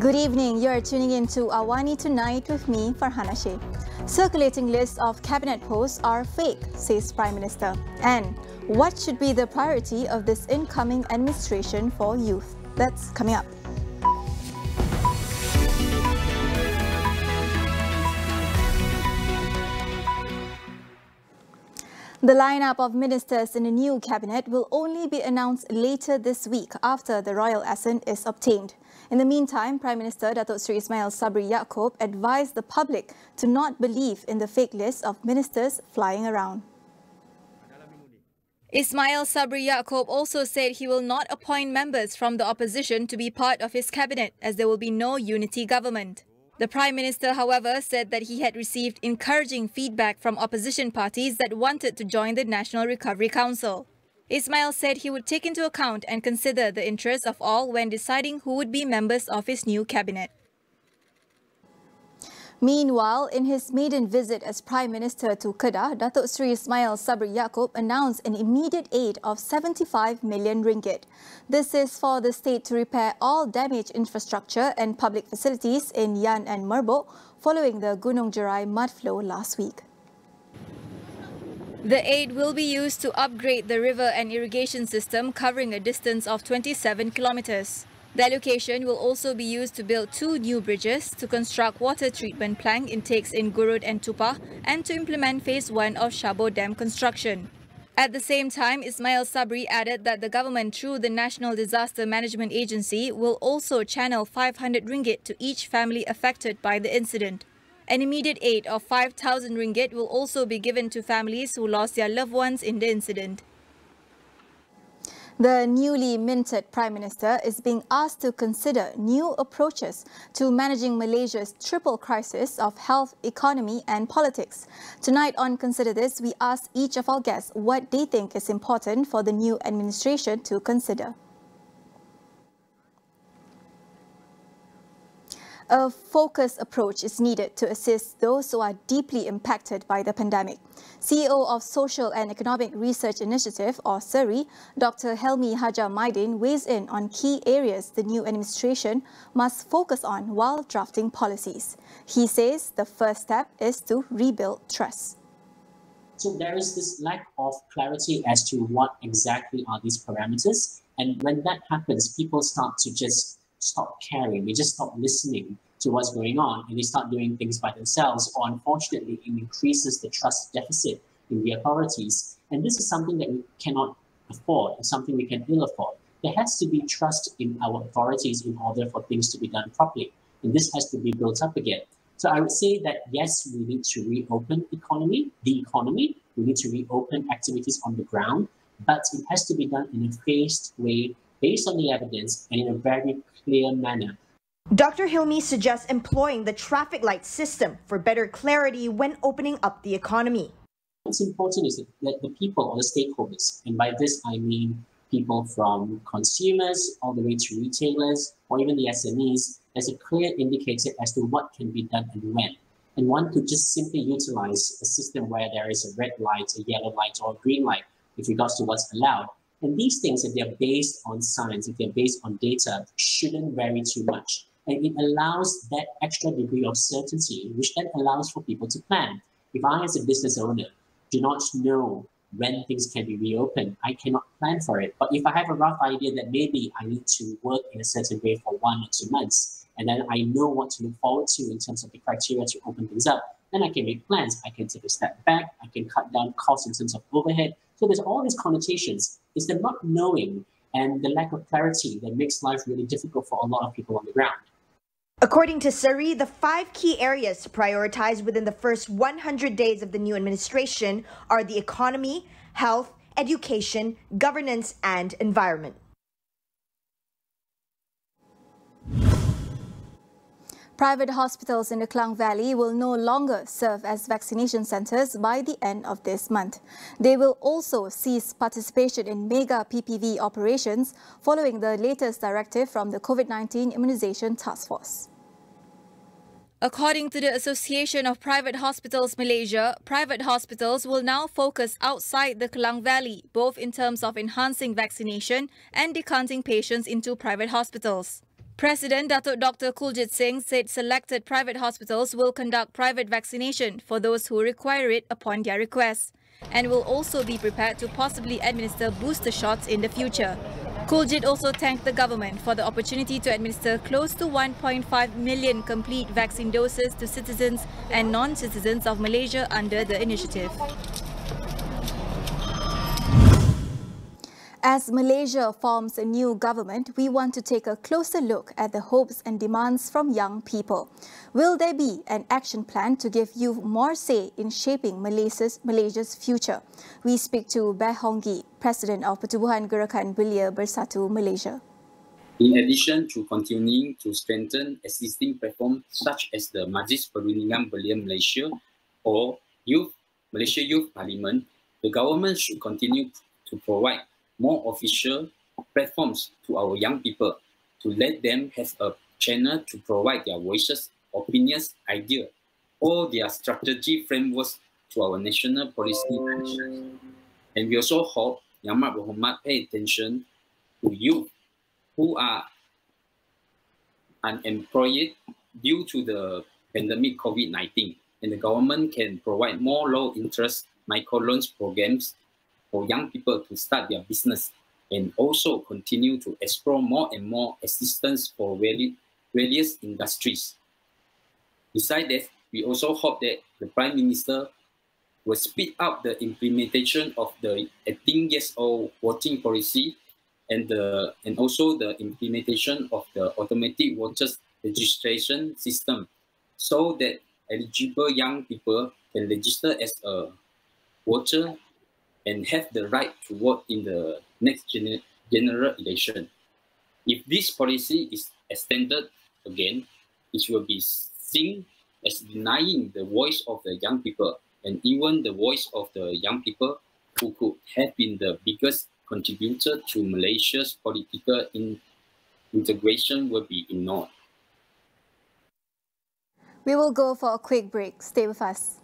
Good evening. You're tuning in to AWANI Tonight with me, Farhana Sheikh. Circulating lists of cabinet posts are fake, says Prime Minister. And what should be the priority of this incoming administration for youth? That's coming up. The lineup of ministers in the new cabinet will only be announced later this week after the royal assent is obtained. In the meantime, Prime Minister Datuk Seri Ismail Sabri Yaakob advised the public to not believe in the fake list of ministers flying around. Ismail Sabri Yaakob also said he will not appoint members from the opposition to be part of his cabinet as there will be no unity government. The Prime Minister, however, said that he had received encouraging feedback from opposition parties that wanted to join the National Recovery Council. Ismail said he would take into account and consider the interests of all when deciding who would be members of his new cabinet. Meanwhile, in his maiden visit as Prime Minister to Kedah, Datuk Seri Ismail Sabri Yaakob announced an immediate aid of 75 million ringgit. This is for the state to repair all damaged infrastructure and public facilities in Yan and Merbok following the Gunung Jerai mud flow last week. The aid will be used to upgrade the river and irrigation system covering a distance of 27 kilometers. The allocation will also be used to build 2 new bridges, to construct water treatment plant intakes in Gurud and Tupah, and to implement Phase 1 of Shabo Dam construction. At the same time, Ismail Sabri added that the government, through the National Disaster Management Agency, will also channel 500 ringgit to each family affected by the incident. An immediate aid of 5,000 ringgit will also be given to families who lost their loved ones in the incident. The newly minted Prime Minister is being asked to consider new approaches to managing Malaysia's triple crisis of health, economy and politics. Tonight on Consider This, we ask each of our guests what they think is important for the new administration to consider. A focused approach is needed to assist those who are deeply impacted by the pandemic. CEO of Social and Economic Research Initiative, or SERI, Dr. Helmi Hajar Maidin weighs in on key areas the new administration must focus on while drafting policies. He says the first step is to rebuild trust. So there is this lack of clarity as to what exactly are these parameters. And when that happens, people start to just stop caring, they just stop listening to what's going on and they start doing things by themselves, or unfortunately it increases the trust deficit in the authorities. And this is something that we cannot afford, and something we can ill afford. There has to be trust in our authorities in order for things to be done properly, and this has to be built up again. So I would say that yes, we need to reopen the economy, we need to reopen activities on the ground, but it has to be done in a phased way, based on the evidence and in a very clear manner. Dr. Hilmi suggests employing the traffic light system for better clarity when opening up the economy. What's important is that the people or the stakeholders, and by this I mean people from consumers all the way to retailers or even the SMEs, there's a clear indicator as to what can be done and when. And one could just simply utilize a system where there is a red light, a yellow light or a green light with regards to what's allowed. And these things, if they're based on science, if they're based on data, shouldn't vary too much. And it allows that extra degree of certainty, which then allows for people to plan. If I, as a business owner, do not know when things can be reopened, I cannot plan for it. But if I have a rough idea that maybe I need to work in a certain way for 1 or 2 months, and then I know what to look forward to in terms of the criteria to open things up, then I can make plans. I can take a step back. I can cut down costs in terms of overhead. So there's all these connotations. It's the not knowing and the lack of clarity that makes life really difficult for a lot of people on the ground. According to SERI, the 5 key areas to prioritize within the first 100 days of the new administration are the economy, health, education, governance, and environment. Private hospitals in the KLANG Valley will no longer serve as vaccination centres by the end of this month. They will also cease participation in mega PPV operations following the latest directive from the COVID-19 Immunisation Task Force. According to the Association of Private Hospitals Malaysia, private hospitals will now focus outside the KLANG Valley, both in terms of enhancing vaccination and decanting patients into private hospitals. President Datuk Dr. Kuljit Singh said selected private hospitals will conduct private vaccination for those who require it upon their request, and will also be prepared to possibly administer booster shots in the future. Kuljit also thanked the government for the opportunity to administer close to 1.5 million complete vaccine doses to citizens and non-citizens of Malaysia under the initiative. As Malaysia forms a new government, we want to take a closer look at the hopes and demands from young people. Will there be an action plan to give youth more say in shaping Malaysia's future? We speak to Bah Honggi, President of Pertubuhan Gerakan Belia Bersatu Malaysia. In addition to continuing to strengthen existing platforms such as the Majlis Perundingan Belia Malaysia or Malaysia Youth Parliament, the government should continue to provide more official platforms to our young people to let them have a channel to provide their voices, opinions, ideas, or their strategy frameworks to our national policy actions. And we also hope Yang Amat Berhormat pay attention to youth who are unemployed due to the pandemic COVID-19, and the government can provide more low-interest microloans programs for young people to start their business, and also continue to explore more and more assistance for various industries. Besides that, we also hope that the Prime Minister will speed up the implementation of the 18 years old voting policy and also the implementation of the automatic voters registration system, so that eligible young people can register as a voter and have the right to vote in the next general election. If this policy is extended again, it will be seen as denying the voice of the young people, and even the voice of the young people who could have been the biggest contributor to Malaysia's political integration will be ignored. We will go for a quick break. Stay with us.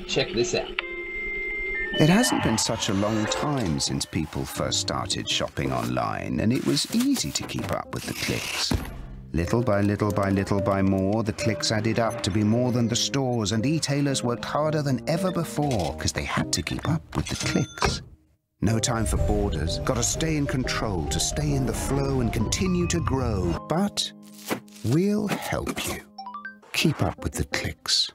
Check this out. It hasn't been such a long time since people first started shopping online, and it was easy to keep up with the clicks. Little by little by little by more, the clicks added up to be more than the stores, and e-tailers worked harder than ever before because they had to keep up with the clicks. No time for borders, got to stay in control, to stay in the flow and continue to grow. But we'll help you keep up with the clicks.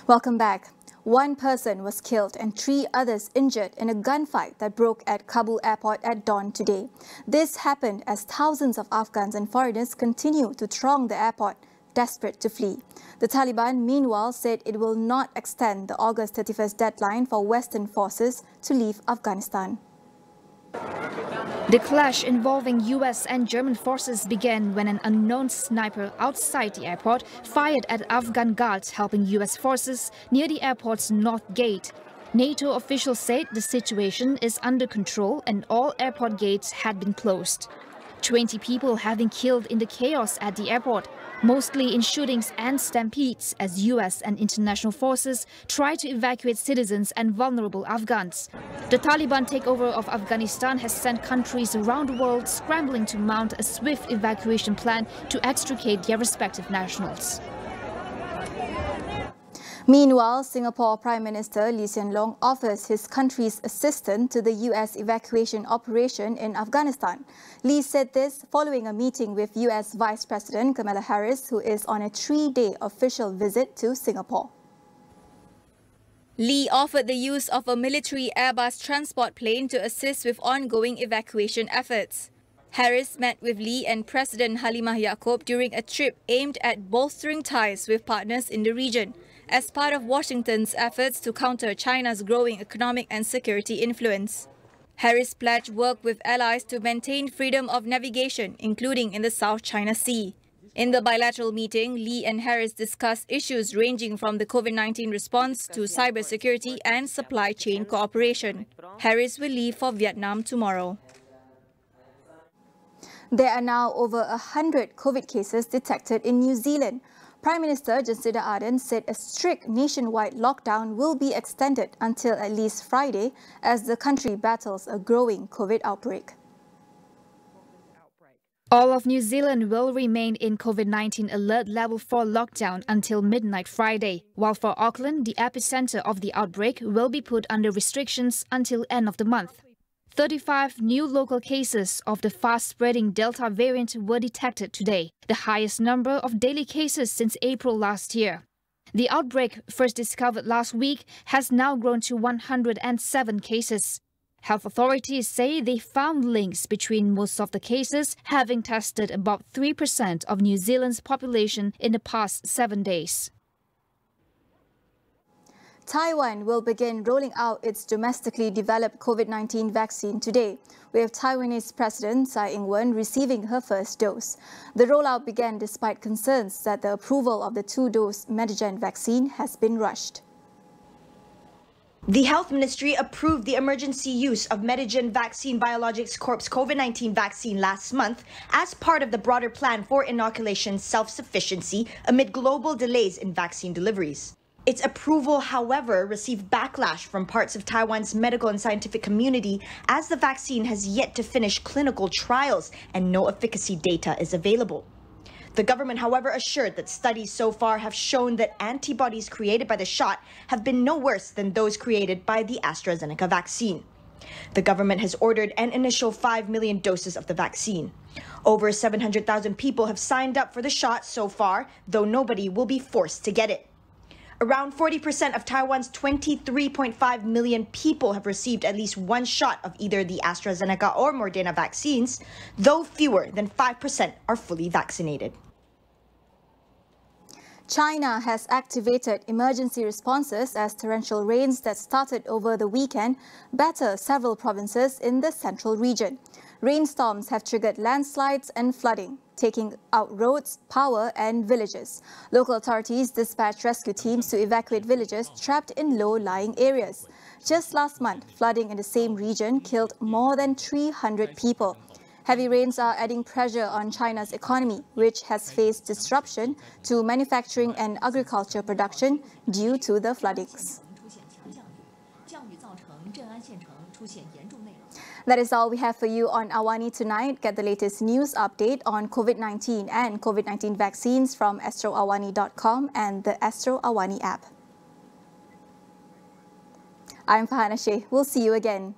Welcome back. One person was killed and 3 others injured in a gunfight that broke at Kabul airport at dawn today. This happened as thousands of Afghans and foreigners continue to throng the airport, desperate to flee. The Taliban, meanwhile, said it will not extend the August 31st deadline for Western forces to leave Afghanistan. The clash involving US and German forces began when an unknown sniper outside the airport fired at Afghan guards helping US forces near the airport's north gate. NATO officials said the situation is under control and all airport gates had been closed. 20 people have been killed in the chaos at the airport, mostly in shootings and stampedes as US and international forces try to evacuate citizens and vulnerable Afghans. The Taliban takeover of Afghanistan has sent countries around the world scrambling to mount a swift evacuation plan to extricate their respective nationals. Meanwhile, Singapore Prime Minister Lee Hsien Loong offers his country's assistance to the US evacuation operation in Afghanistan. Lee said this following a meeting with US Vice President Kamala Harris, who is on a 3-day official visit to Singapore. Lee offered the use of a military Airbus transport plane to assist with ongoing evacuation efforts. Harris met with Lee and President Halimah Yacob during a trip aimed at bolstering ties with partners in the region as part of Washington's efforts to counter China's growing economic and security influence. Harris pledged work with allies to maintain freedom of navigation, including in the South China Sea. In the bilateral meeting, Lee and Harris discussed issues ranging from the COVID-19 response to cybersecurity and supply chain cooperation. Harris will leave for Vietnam tomorrow. There are now over 100 COVID cases detected in New Zealand. Prime Minister Jacinda Ardern said a strict nationwide lockdown will be extended until at least Friday as the country battles a growing COVID outbreak. All of New Zealand will remain in COVID-19 alert level 4 lockdown until midnight Friday, while for Auckland, the epicenter of the outbreak will be put under restrictions until end of the month. 35 new local cases of the fast-spreading Delta variant were detected today, the highest number of daily cases since April last year. The outbreak, first discovered last week, has now grown to 107 cases. Health authorities say they found links between most of the cases, having tested about 3% of New Zealand's population in the past 7 days. Taiwan will begin rolling out its domestically developed COVID-19 vaccine today, with Taiwanese President Tsai Ing-wen receiving her first dose. The rollout began despite concerns that the approval of the 2-dose Medigen vaccine has been rushed. The Health Ministry approved the emergency use of Medigen Vaccine Biologics Corp's COVID-19 vaccine last month as part of the broader plan for inoculation self-sufficiency amid global delays in vaccine deliveries. Its approval, however, received backlash from parts of Taiwan's medical and scientific community as the vaccine has yet to finish clinical trials and no efficacy data is available. The government, however, assured that studies so far have shown that antibodies created by the shot have been no worse than those created by the AstraZeneca vaccine. The government has ordered an initial 5 million doses of the vaccine. Over 700,000 people have signed up for the shot so far, though nobody will be forced to get it. Around 40% of Taiwan's 23.5 million people have received at least one shot of either the AstraZeneca or Moderna vaccines, though fewer than 5% are fully vaccinated. China has activated emergency responses as torrential rains that started over the weekend batter several provinces in the central region. Rainstorms have triggered landslides and flooding, taking out roads, power and villages. Local authorities dispatched rescue teams to evacuate villagers trapped in low-lying areas. Just last month, flooding in the same region killed more than 300 people. Heavy rains are adding pressure on China's economy, which has faced disruption to manufacturing and agriculture production due to the floodings. That is all we have for you on AWANI tonight. Get the latest news update on COVID-19 and COVID-19 vaccines from astroawani.com and the Astro AWANI app. I'm Farhana Sheikh. We'll see you again.